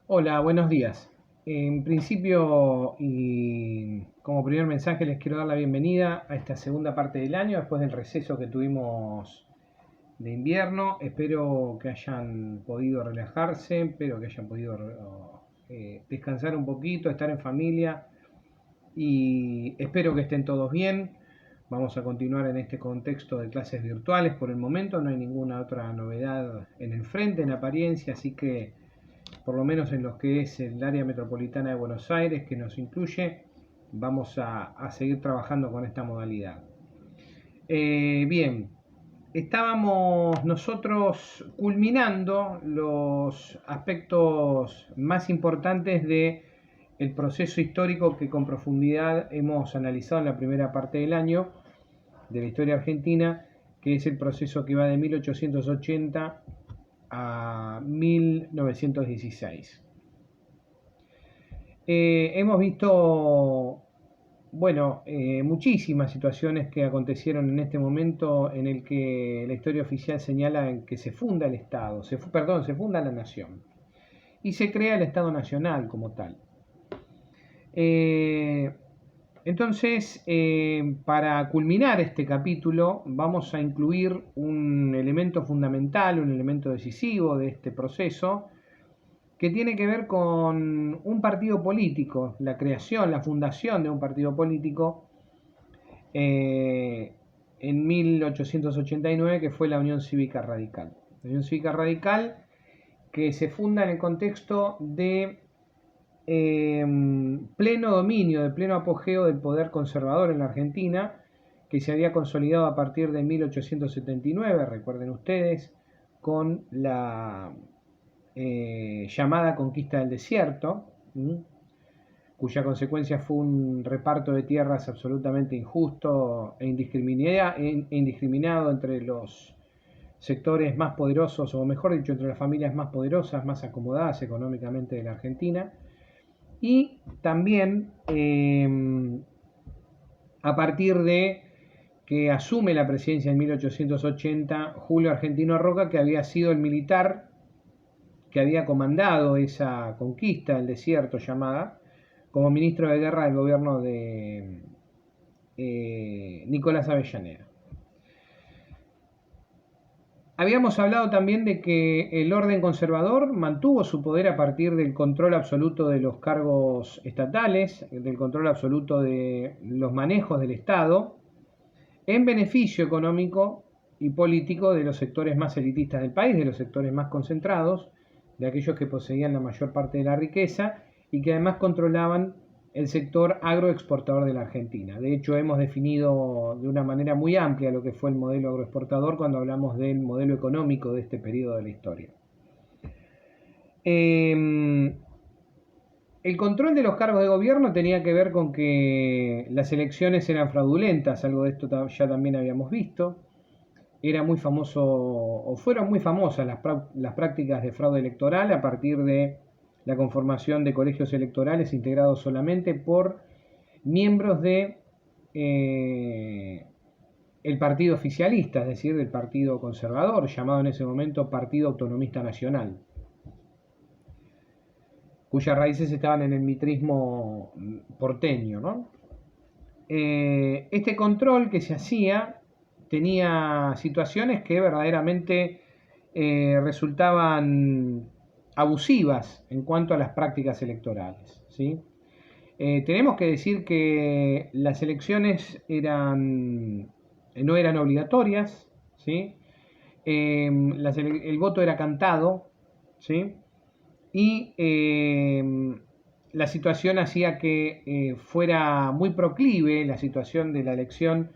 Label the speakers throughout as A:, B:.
A: Hola, buenos días. En principio, y como primer mensaje, les quiero dar la bienvenida a esta segunda parte del año, después del receso que tuvimos de invierno. Espero que hayan podido relajarse, espero que hayan podido descansar un poquito, estar en familia y espero que estén todos bien. Vamos a continuar en este contexto de clases virtuales por el momento, no hay ninguna otra novedad en el frente, en apariencia, así que por lo menos en lo que es el área metropolitana de Buenos Aires, que nos incluye, vamos a seguir trabajando con esta modalidad. Bien, estábamos nosotros culminando los aspectos más importantes de el proceso histórico que con profundidad hemos analizado en la primera parte del año de la historia argentina, que es el proceso que va de 1880 a 1916. Hemos visto, bueno, muchísimas situaciones que acontecieron en este momento en el que la historia oficial señala en que se funda el Estado, se funda la nación y se crea el Estado Nacional como tal. Eh, entonces, para culminar este capítulo, vamos a incluir un elemento fundamental, un elemento decisivo de este proceso, que tiene que ver con un partido político, la creación, la fundación de un partido político eh, en 1889, que fue la Unión Cívica Radical. La Unión Cívica Radical que se funda en el contexto de pleno dominio, de pleno apogeo del poder conservador en la Argentina, que se había consolidado a partir de 1879, recuerden ustedes, con la llamada conquista del desierto, cuya consecuencia fue un reparto de tierras absolutamente injusto e indiscriminado entre los sectores más poderosos, o mejor dicho, entre las familias más poderosas, más acomodadas económicamente de la Argentina. Y también a partir de que asume la presidencia en 1880 Julio Argentino Roca, que había sido el militar que había comandado esa conquista del desierto llamada, como ministro de guerra del gobierno de Nicolás Avellaneda. Habíamos hablado también de que el orden conservador mantuvo su poder a partir del control absoluto de los cargos estatales, del control absoluto de los manejos del Estado, en beneficio económico y político de los sectores más elitistas del país, de los sectores más concentrados, de aquellos que poseían la mayor parte de la riqueza y que además controlaban el sector agroexportador de la Argentina. De hecho, hemos definido de una manera muy amplia lo que fue el modelo agroexportador cuando hablamos del modelo económico de este periodo de la historia. El control de los cargos de gobierno tenía que ver con que las elecciones eran fraudulentas, algo de esto ya también habíamos visto. Era muy famoso, o fueron muy famosas las prácticas de fraude electoral a partir de la conformación de colegios electorales integrados solamente por miembros de el partido oficialista, es decir, del partido conservador, llamado en ese momento Partido Autonomista Nacional, cuyas raíces estaban en el mitrismo porteño, ¿no? Este control que se hacía tenía situaciones que verdaderamente resultaban abusivas en cuanto a las prácticas electorales, ¿sí? Tenemos que decir que las elecciones no eran obligatorias, ¿sí? El voto era cantado, ¿sí? Y la situación hacía que fuera muy proclive la situación de la elección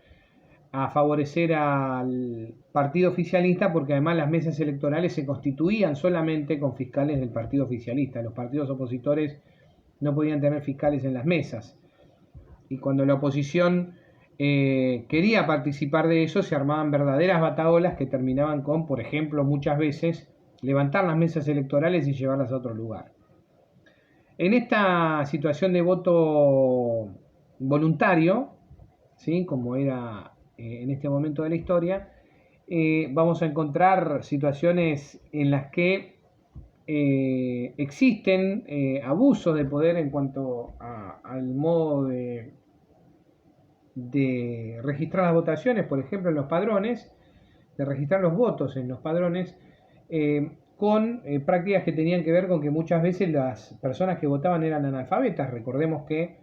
A: a favorecer al partido oficialista, porque además las mesas electorales se constituían solamente con fiscales del partido oficialista. Los partidos opositores no podían tener fiscales en las mesas. Y cuando la oposición quería participar de eso, se armaban verdaderas bataholas que terminaban con, por ejemplo, muchas veces, levantar las mesas electorales y llevarlas a otro lugar. En esta situación de voto voluntario, ¿sí? Como era en este momento de la historia, vamos a encontrar situaciones en las que existen abusos de poder en cuanto al modo de registrar las votaciones, por ejemplo, en los padrones, de registrar los votos en los padrones, con prácticas que tenían que ver con que muchas veces las personas que votaban eran analfabetas. Recordemos que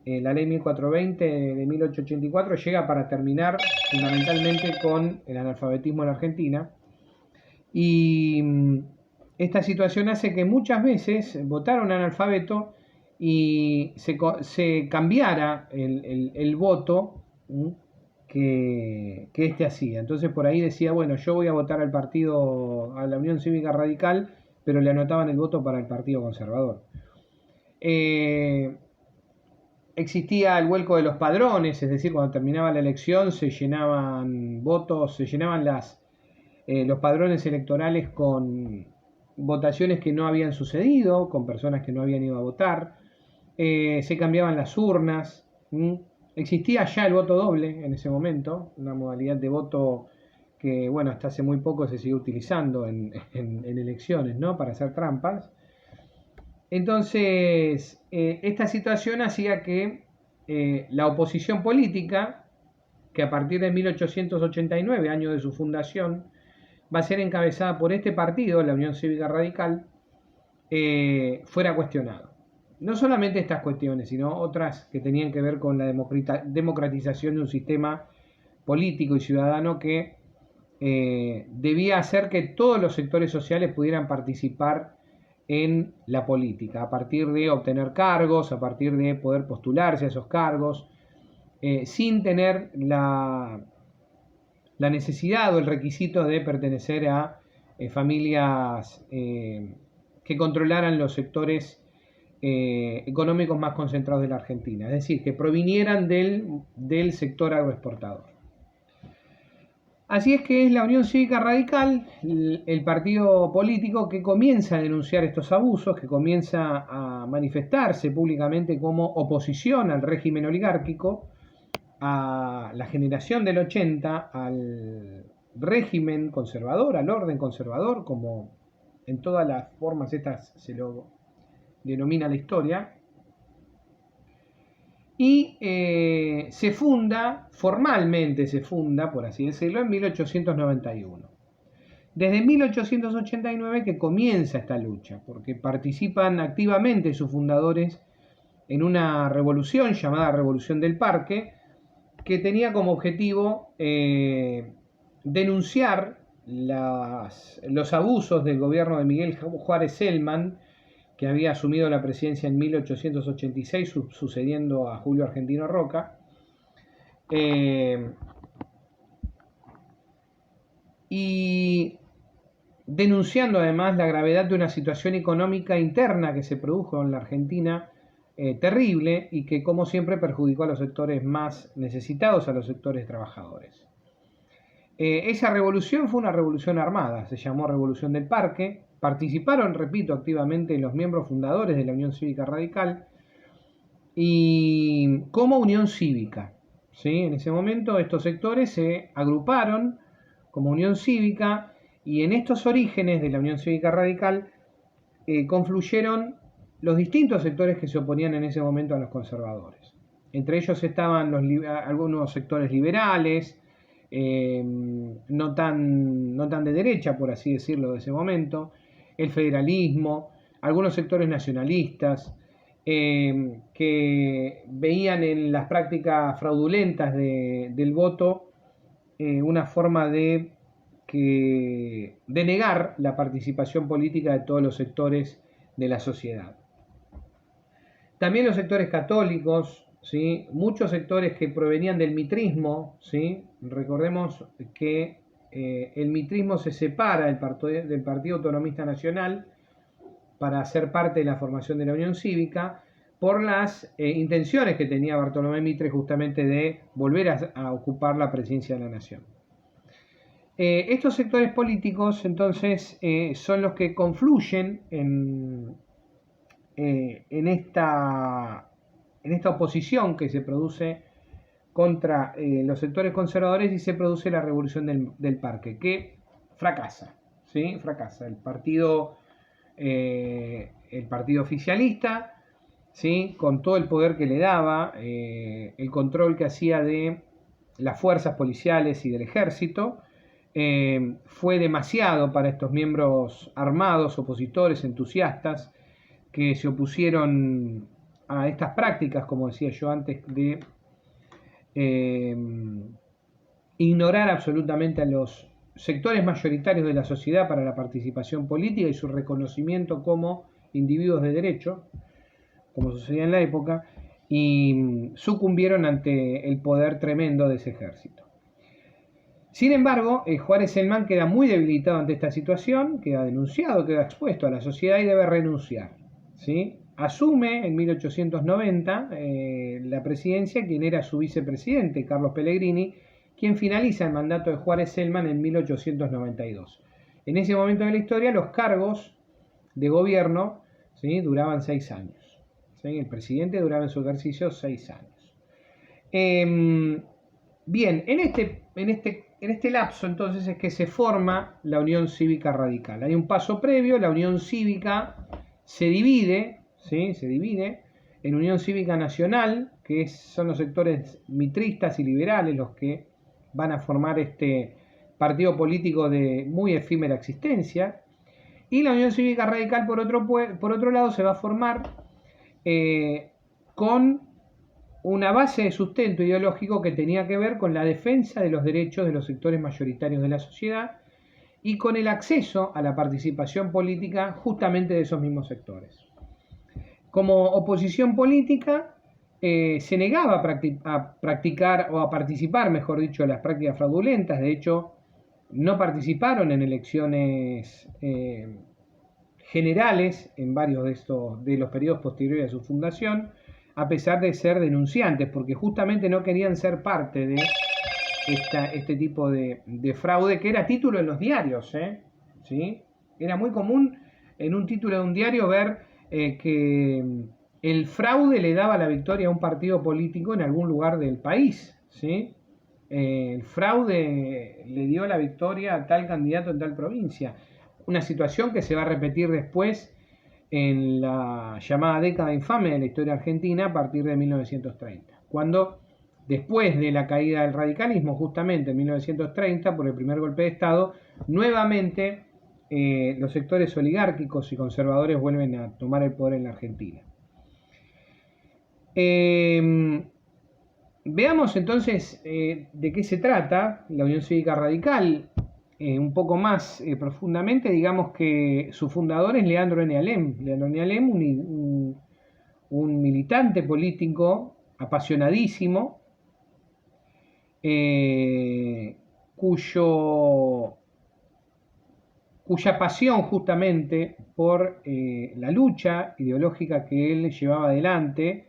A: la ley 1420 de 1884 llega para terminar fundamentalmente con el analfabetismo en la Argentina. Y esta situación hace que muchas veces votar un analfabeto y se cambiara el voto que éste hacía. Entonces por ahí decía, bueno, yo voy a votar al partido, a la Unión Cívica Radical, pero le anotaban el voto para el Partido Conservador. Existía el vuelco de los padrones, es decir, cuando terminaba la elección se llenaban votos, se llenaban los padrones electorales con votaciones que no habían sucedido, con personas que no habían ido a votar, se cambiaban las urnas. Existía ya el voto doble en ese momento, una modalidad de voto que, bueno, hasta hace muy poco se sigue utilizando en elecciones, ¿no? Para hacer trampas. Entonces, esta situación hacía que la oposición política, que a partir de 1889, año de su fundación, va a ser encabezada por este partido, la Unión Cívica Radical, fuera cuestionado. No solamente estas cuestiones, sino otras que tenían que ver con la democratización de un sistema político y ciudadano que debía hacer que todos los sectores sociales pudieran participar en la política, a partir de obtener cargos, a partir de poder postularse a esos cargos, sin tener la necesidad o el requisito de pertenecer a familias que controlaran los sectores económicos más concentrados de la Argentina, es decir, que provinieran del sector agroexportador. Así es que es la Unión Cívica Radical, el partido político que comienza a denunciar estos abusos, que comienza a manifestarse públicamente como oposición al régimen oligárquico, a la generación del 80, al régimen conservador, al orden conservador, como en todas las formas estas se lo denomina la historia. Y formalmente se funda, por así decirlo, en 1891. Desde 1889 que comienza esta lucha, porque participan activamente sus fundadores en una revolución llamada Revolución del Parque, que tenía como objetivo denunciar los abusos del gobierno de Miguel Juárez Celman, que había asumido la presidencia en 1886, sucediendo a Julio Argentino Roca. Y denunciando además la gravedad de una situación económica interna que se produjo en la Argentina terrible y que, como siempre, perjudicó a los sectores más necesitados, a los sectores trabajadores. Esa revolución fue una revolución armada, se llamó Revolución del Parque. Participaron, repito, activamente los miembros fundadores de la Unión Cívica Radical y como Unión Cívica. ¿Sí? En ese momento estos sectores se agruparon como Unión Cívica y en estos orígenes de la Unión Cívica Radical confluyeron los distintos sectores que se oponían en ese momento a los conservadores. Entre ellos estaban algunos sectores liberales, no tan de derecha, por así decirlo, de ese momento, el federalismo, algunos sectores nacionalistas, que veían en las prácticas fraudulentas del voto una forma de negar la participación política de todos los sectores de la sociedad. También los sectores católicos, ¿sí? Muchos sectores que provenían del mitrismo, ¿sí? Recordemos que el mitrismo se separa del Partido Autonomista Nacional para ser parte de la formación de la Unión Cívica por las intenciones que tenía Bartolomé Mitre justamente de volver a ocupar la presidencia de la Nación. Estos sectores políticos entonces son los que confluyen en esta oposición que se produce contra los sectores conservadores y se produce la Revolución del Parque, que fracasa, ¿sí? Fracasa. El partido el partido oficialista, ¿sí? Con todo el poder que le daba, el control que hacía de las fuerzas policiales y del ejército, fue demasiado para estos miembros armados, opositores, entusiastas, que se opusieron a estas prácticas, como decía yo antes, de ignorar absolutamente a los sectores mayoritarios de la sociedad para la participación política y su reconocimiento como individuos de derecho, como sucedía en la época, y sucumbieron ante el poder tremendo de ese ejército. Sin embargo, Juárez Celman queda muy debilitado ante esta situación, queda denunciado, queda expuesto a la sociedad y debe renunciar, ¿sí? Asume en 1890 la presidencia quien era su vicepresidente, Carlos Pellegrini, quien finaliza el mandato de Juárez Celman en 1892. En ese momento de la historia los cargos de gobierno, ¿sí?, duraban 6 años. ¿Sí? El presidente duraba en su ejercicio 6 años. Bien, en este lapso entonces es que se forma la Unión Cívica Radical. Hay un paso previo, la Unión Cívica se divide, ¿sí?, se divide en Unión Cívica Nacional, que son los sectores mitristas y liberales los que van a formar este partido político de muy efímera existencia, y la Unión Cívica Radical por otro lado se va a formar con una base de sustento ideológico que tenía que ver con la defensa de los derechos de los sectores mayoritarios de la sociedad y con el acceso a la participación política justamente de esos mismos sectores. Como oposición política, se negaba a practicar o a participar, mejor dicho, de las prácticas fraudulentas. De hecho, no participaron en elecciones generales en varios de los periodos posteriores a su fundación, a pesar de ser denunciantes, porque justamente no querían ser parte de este tipo de fraude, que era título en los diarios, ¿sí? Era muy común en un título de un diario ver que el fraude le daba la victoria a un partido político en algún lugar del país, ¿sí? El fraude le dio la victoria a tal candidato en tal provincia. Una situación que se va a repetir después en la llamada década infame de la historia argentina a partir de 1930, cuando después de la caída del radicalismo, justamente en 1930, por el primer golpe de Estado, nuevamente los sectores oligárquicos y conservadores vuelven a tomar el poder en la Argentina. Veamos entonces de qué se trata la Unión Cívica Radical. Un poco más profundamente, digamos que su fundador es Leandro N. Alem. Leandro N. Alem, un militante político apasionadísimo, cuya pasión justamente por la lucha ideológica que él llevaba adelante.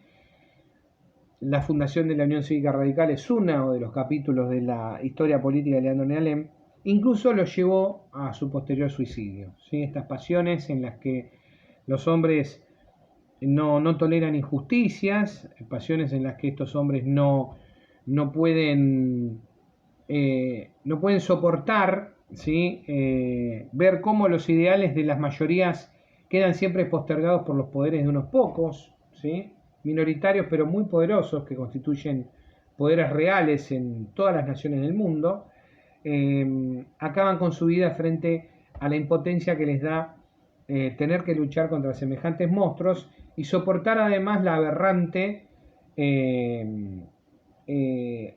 A: La fundación de la Unión Cívica Radical es uno de los capítulos de la historia política de Leandro N. Alem. Incluso lo llevó a su posterior suicidio, ¿sí? Estas pasiones en las que los hombres no toleran injusticias, pasiones en las que estos hombres no pueden soportar, ¿sí?, ver cómo los ideales de las mayorías quedan siempre postergados por los poderes de unos pocos, ¿sí?, minoritarios pero muy poderosos, que constituyen poderes reales en todas las naciones del mundo. Acaban con su vida frente a la impotencia que les da tener que luchar contra semejantes monstruos y soportar además la aberrante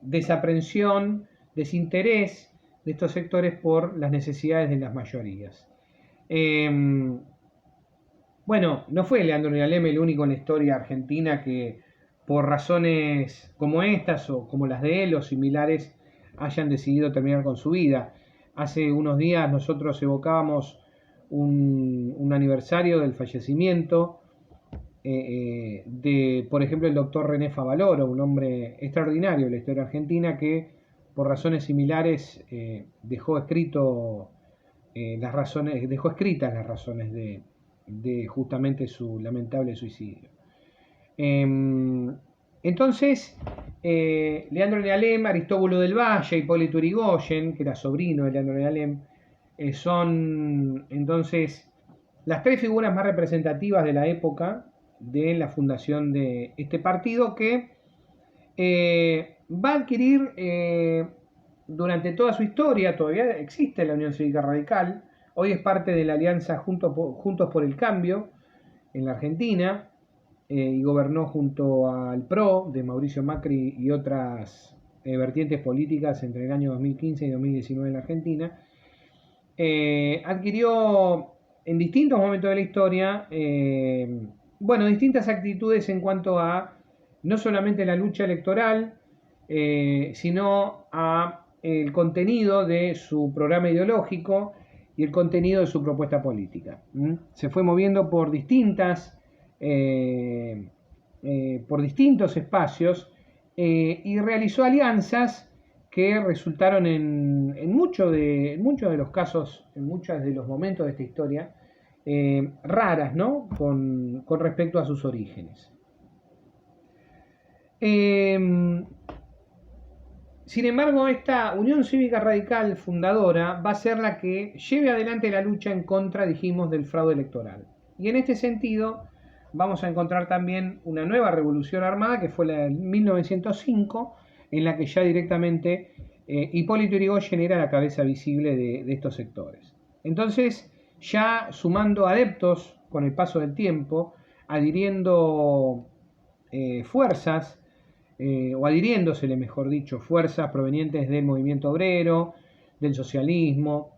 A: desaprensión, desinterés de estos sectores por las necesidades de las mayorías. Bueno, no fue Leandro N. Alem el único en la historia argentina que por razones como estas o como las de él o similares hayan decidido terminar con su vida. Hace unos días nosotros evocábamos un aniversario del fallecimiento de, por ejemplo, el doctor René Favaloro, un hombre extraordinario de la historia argentina que por razones similares dejó escritas las razones de justamente su lamentable suicidio. Entonces, Leandro N. Alem, Aristóbulo del Valle, Hipólito Yrigoyen, que era sobrino de Leandro N. Alem, son entonces las tres figuras más representativas de la época de la fundación de este partido que va a adquirir durante toda su historia, todavía existe la Unión Cívica Radical, hoy es parte de la alianza Juntos por el Cambio en la Argentina, y gobernó junto al PRO de Mauricio Macri y otras vertientes políticas entre el año 2015 y 2019 en la Argentina. Adquirió en distintos momentos de la historia, distintas actitudes en cuanto a no solamente la lucha electoral, sino a el contenido de su programa ideológico y el contenido de su propuesta política. Se fue moviendo por distintos espacios y realizó alianzas que resultaron en muchos de los casos, en muchos de los momentos de esta historia, raras, ¿no? Con respecto a sus orígenes. Sin embargo, esta Unión Cívica Radical fundadora va a ser la que lleve adelante la lucha en contra, dijimos, del fraude electoral. Y en este sentido vamos a encontrar también una nueva revolución armada, que fue la de 1905, en la que ya directamente Hipólito Yrigoyen era la cabeza visible de estos sectores. Entonces, ya sumando adeptos con el paso del tiempo, adhiriendo fuerzas, o adhiriéndosele, mejor dicho, fuerzas provenientes del movimiento obrero, del socialismo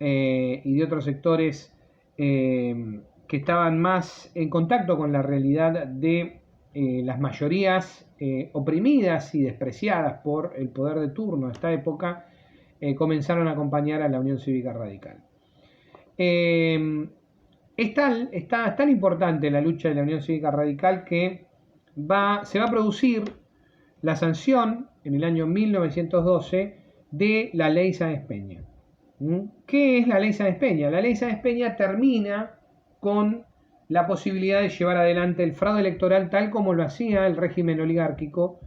A: y de otros sectores que estaban más en contacto con la realidad de las mayorías oprimidas y despreciadas por el poder de turno de esta época, comenzaron a acompañar a la Unión Cívica Radical. Es tan importante la lucha de la Unión Cívica Radical que se va a producir la sanción en el año 1912 de la Ley Sáenz Peña. ¿Qué es la Ley Sáenz Peña? La Ley Sáenz Peña termina con la posibilidad de llevar adelante el fraude electoral tal como lo hacía el régimen oligárquico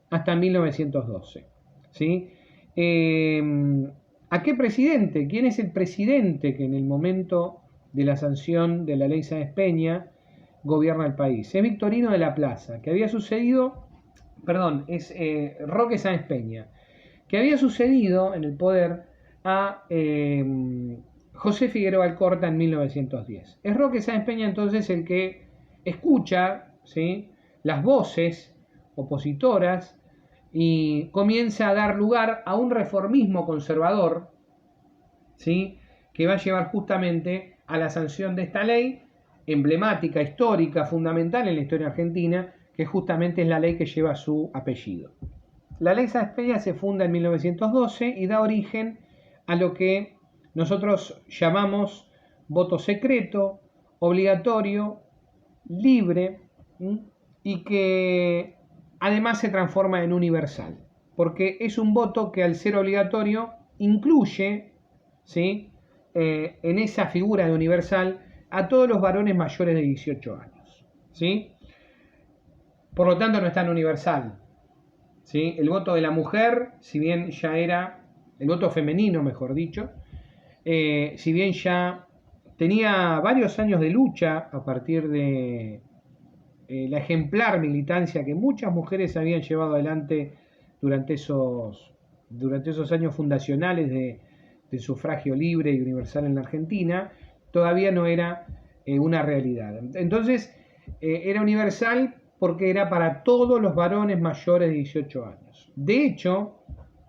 A: hasta 1912. ¿Sí? ¿A qué presidente? ¿Quién es el presidente que en el momento de la sanción de la Ley Sáenz Peña gobierna el país? Es Victorino de la Plaza, que había sucedido... es Roque Sáenz Peña, que había sucedido en el poder a José Figueroa Alcorta en 1910. Es Roque Sáenz Peña entonces el que escucha, ¿sí?, las voces opositoras y comienza a dar lugar a un reformismo conservador, ¿sí?, que va a llevar justamente a la sanción de esta ley emblemática, histórica, fundamental en la historia argentina, que justamente es la ley que lleva su apellido. La Ley Sáenz Peña se funda en 1912 y da origen a lo que nosotros llamamos voto secreto, obligatorio, libre, y que además se transforma en universal, porque es un voto que al ser obligatorio incluye, ¿sí?, en esa figura de universal a todos los varones mayores de 18 años. ¿Sí? Por lo tanto, no es tan universal. ¿Sí? El voto de la mujer, si bien ya era, el voto femenino, mejor dicho, si bien ya tenía varios años de lucha a partir de la ejemplar militancia que muchas mujeres habían llevado adelante durante esos años fundacionales del sufragio libre y universal en la Argentina, todavía no era una realidad. Entonces, era universal porque era para todos los varones mayores de 18 años. De hecho,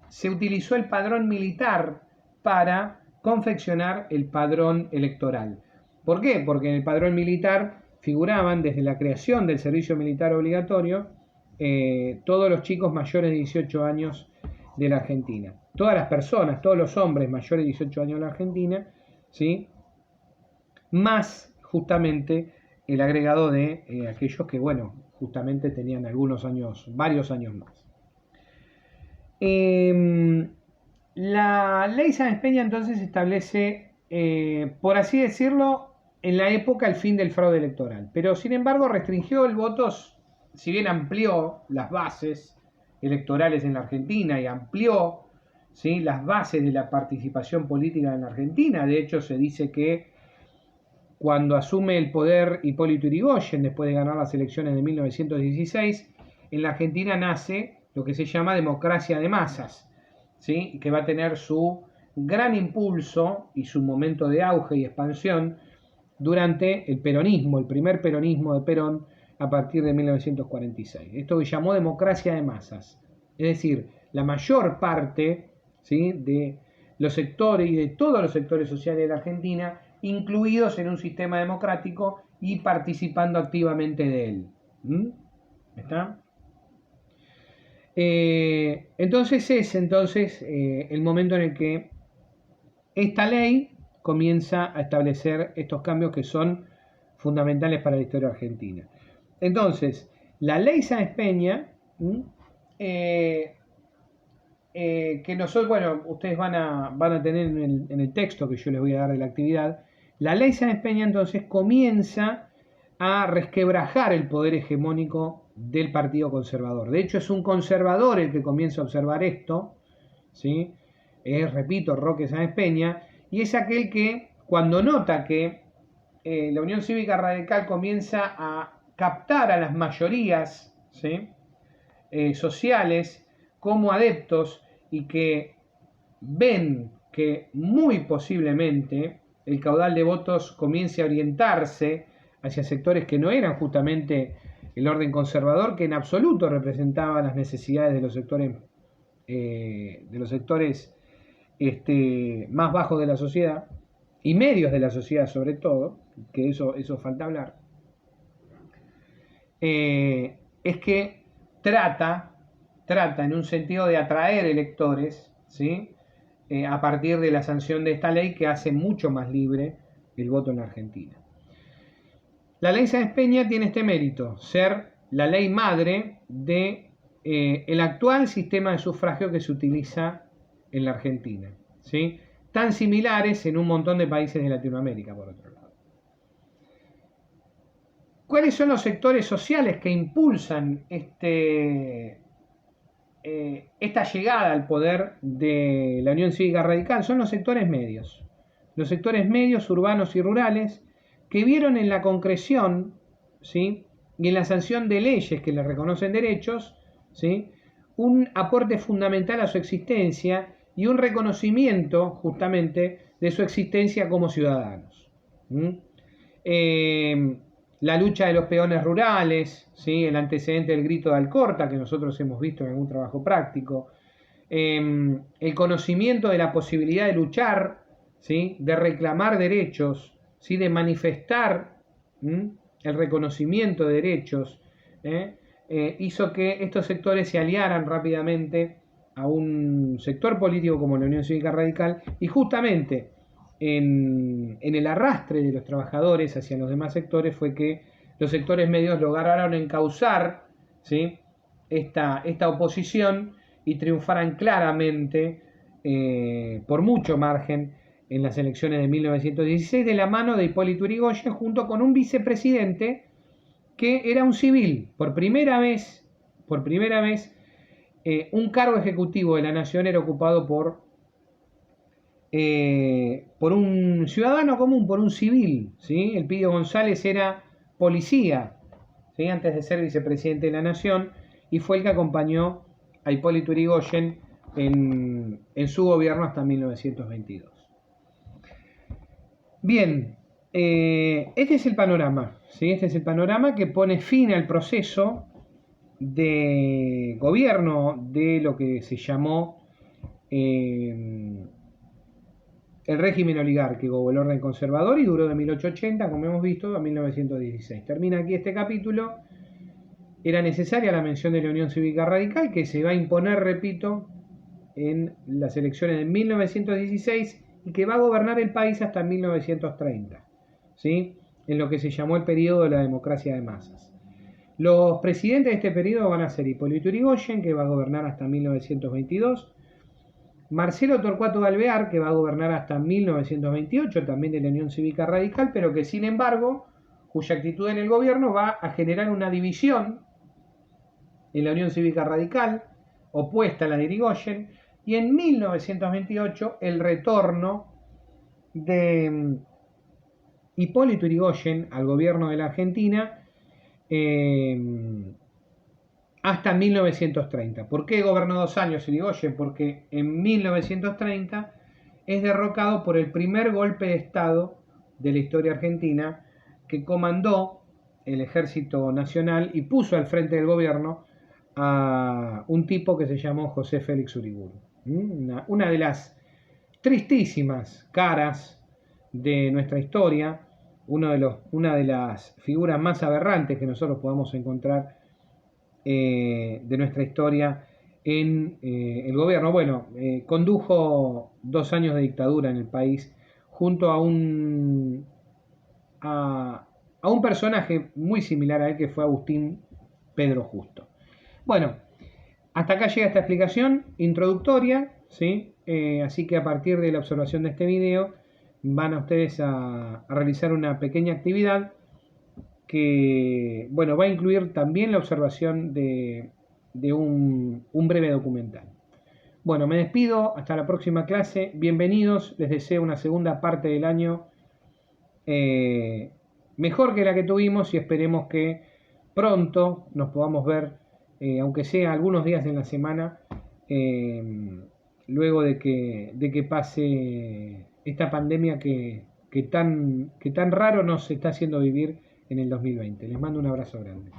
A: se utilizó el padrón militar para confeccionar el padrón electoral. ¿Por qué? Porque en el padrón militar figuraban desde la creación del servicio militar obligatorio todos los chicos mayores de 18 años de la Argentina. Todas las personas, todos los hombres mayores de 18 años de la Argentina, ¿sí?, más justamente el agregado de aquellos que, bueno, justamente tenían varios años más. La Ley Sáenz Peña entonces establece, por así decirlo, en la época el fin del fraude electoral, pero sin embargo restringió el voto, si bien amplió las bases electorales en la Argentina y amplió, ¿sí?, las bases de la participación política en la Argentina. De hecho, se dice que cuando asume el poder Hipólito Yrigoyen, después de ganar las elecciones de 1916, en la Argentina nace lo que se llama democracia de masas, ¿sí? Que va a tener su gran impulso y su momento de auge y expansión durante el peronismo, el primer peronismo de Perón a partir de 1946. Esto que llamó democracia de masas, es decir, la mayor parte, ¿sí?, de los sectores y de todos los sectores sociales de la Argentina incluidos en un sistema democrático y participando activamente de él. ¿Está? Entonces es el momento en el que esta ley comienza a establecer estos cambios que son fundamentales para la historia argentina. Entonces, la ley Sáenz Peña, que nosotros, bueno, ustedes van a tener en el texto que yo les voy a dar de la actividad, la ley Sáenz Peña entonces comienza a resquebrajar el poder hegemónico del Partido Conservador. De hecho, es un conservador el que comienza a observar esto, ¿sí? Es, repito, Roque Sáenz Peña, y es aquel que, cuando nota que la Unión Cívica Radical comienza a captar a las mayorías, ¿sí?, sociales como adeptos y que ven que muy posiblemente el caudal de votos comience a orientarse hacia sectores que no eran justamente el orden conservador, que en absoluto representaba las necesidades de los sectores más bajos de la sociedad y medios de la sociedad sobre todo, que eso falta hablar, es que trata en un sentido de atraer electores, ¿sí?, a partir de la sanción de esta ley que hace mucho más libre el voto en Argentina. La ley Sáenz Peña tiene este mérito, ser la ley madre de el actual sistema de sufragio que se utiliza en la Argentina, ¿sí?, tan similares en un montón de países de Latinoamérica, por otro lado. ¿Cuáles son los sectores sociales que impulsan esta llegada al poder de la Unión Cívica Radical? Son los sectores medios urbanos y rurales, que vieron en la concreción, ¿sí?, y en la sanción de leyes que les reconocen derechos, ¿sí?, un aporte fundamental a su existencia y un reconocimiento justamente de su existencia como ciudadanos. La lucha de los peones rurales, ¿sí?, el antecedente del grito de Alcorta, que nosotros hemos visto en algún trabajo práctico, el conocimiento de la posibilidad de luchar, ¿sí?, de reclamar derechos, ¿sí?, de manifestar el reconocimiento de derechos, hizo que estos sectores se aliaran rápidamente a un sector político como la Unión Cívica Radical, y justamente en el arrastre de los trabajadores hacia los demás sectores fue que los sectores medios lograron encauzar, ¿sí?, esta oposición y triunfaran claramente por mucho margen en las elecciones de 1916 de la mano de Hipólito Yrigoyen junto con un vicepresidente que era un civil. Por primera vez un cargo ejecutivo de la nación era ocupado por un ciudadano común, por un civil, ¿sí? El Pidio González era policía, ¿sí?, antes de ser vicepresidente de la nación, y fue el que acompañó a Hipólito Yrigoyen en su gobierno hasta 1922. Bien, este es el panorama, ¿sí? Este es el panorama que pone fin al proceso de gobierno de lo que se llamó el régimen oligárquico o el orden conservador, y duró de 1880, como hemos visto, a 1916. Termina aquí este capítulo. Era necesaria la mención de la Unión Cívica Radical, que se va a imponer, repito, en las elecciones de 1916 y que va a gobernar el país hasta 1930, ¿sí?, en lo que se llamó el periodo de la democracia de masas. Los presidentes de este periodo van a ser Hipólito Yrigoyen, que va a gobernar hasta 1922, Marcelo Torcuato de Alvear, que va a gobernar hasta 1928, también de la Unión Cívica Radical, pero que sin embargo, cuya actitud en el gobierno va a generar una división en la Unión Cívica Radical, opuesta a la de Yrigoyen, y en 1928 el retorno de Hipólito Yrigoyen al gobierno de la Argentina hasta 1930. ¿Por qué gobernó 2 años Yrigoyen? Porque en 1930 es derrocado por el primer golpe de Estado de la historia argentina que comandó el Ejército Nacional y puso al frente del gobierno a un tipo que se llamó José Félix Uriburu. Una de las tristísimas caras de nuestra historia, una de las figuras más aberrantes que nosotros podamos encontrar de nuestra historia en el gobierno. Bueno, condujo 2 años de dictadura en el país junto a un personaje muy similar a él que fue Agustín Pedro Justo. Bueno, hasta acá llega esta explicación introductoria, ¿sí? Así que a partir de la observación de este video van a ustedes a realizar una pequeña actividad que, bueno, va a incluir también la observación de un breve documental. Bueno, me despido, hasta la próxima clase, bienvenidos, les deseo una segunda parte del año mejor que la que tuvimos y esperemos que pronto nos podamos ver, aunque sea algunos días en la semana, luego de que pase esta pandemia que tan raro nos está haciendo vivir en el 2020. Les mando un abrazo grande.